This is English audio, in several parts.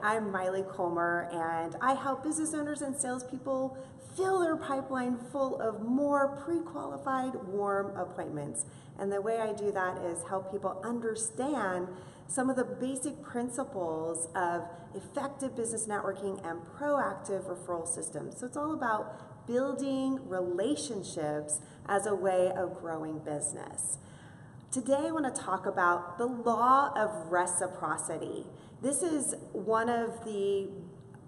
I'm Maile Collmer, and I help business owners and salespeople fill their pipeline full of more pre-qualified, warm appointments. And the way I do that is help people understand some of the basic principles of effective business networking and proactive referral systems. So it's all about building relationships as a way of growing business. Today I want to talk about the Law of Reciprocity. This is one of the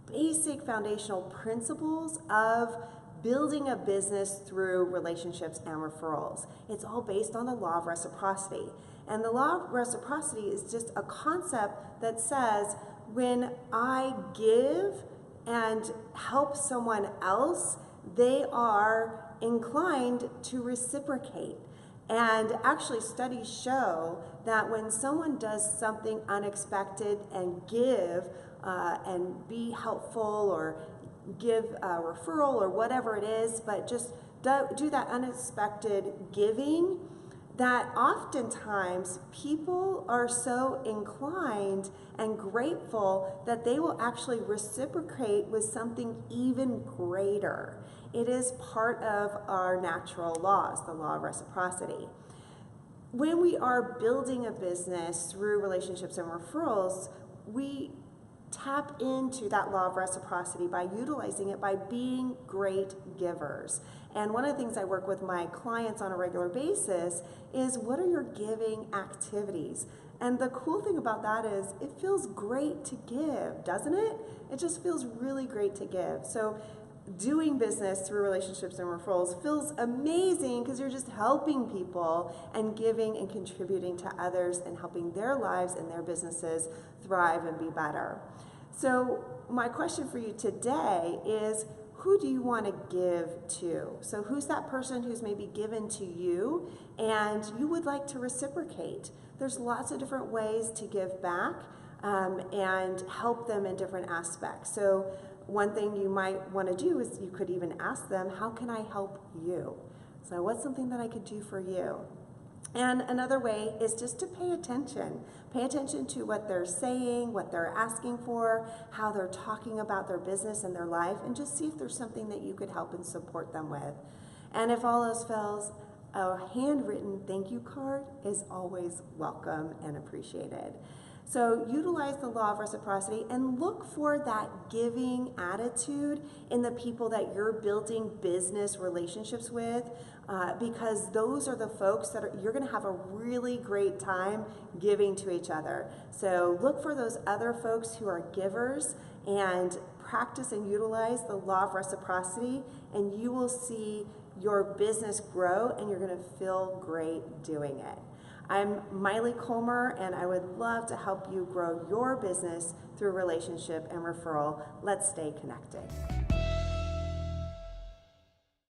basic foundational principles of building a business through relationships and referrals. It's all based on the Law of Reciprocity. And the Law of Reciprocity is just a concept that says when I give and help someone else, they are inclined to reciprocate. And actually studies show that when someone does something unexpected and give and be helpful or give a referral or whatever it is, but just do that unexpected giving, that oftentimes people are so inclined and grateful that they will actually reciprocate with something even greater. It is part of our natural laws, the Law of Reciprocity. When we are building a business through relationships and referrals, we tap into that Law of Reciprocity by utilizing it by being great givers. And one of the things I work with my clients on a regular basis is, what are your giving activities? And the cool thing about that is it feels great to give, doesn't it? It just feels really great to give. So doing business through relationships and referrals feels amazing because you're just helping people and giving and contributing to others and helping their lives and their businesses thrive and be better. So my question for you today is, who do you want to give to? So who's that person who's maybe given to you and you would like to reciprocate? There's lots of different ways to give back and help them in different aspects. So one thing you might want to do is you could even ask them, how can I help you? So what's something that I could do for you? And another way is just to pay attention. Pay attention to what they're saying, what they're asking for, how they're talking about their business and their life, and just see if there's something that you could help and support them with. And if all else fails, a handwritten thank you card is always welcome and appreciated. So utilize the Law of Reciprocity and look for that giving attitude in the people that you're building business relationships with, because those are the folks that you're going to have a really great time giving to each other. So look for those other folks who are givers and practice and utilize the Law of Reciprocity, and you will see your business grow and you're going to feel great doing it. I'm Maile Collmer, and I would love to help you grow your business through relationship and referral. Let's stay connected.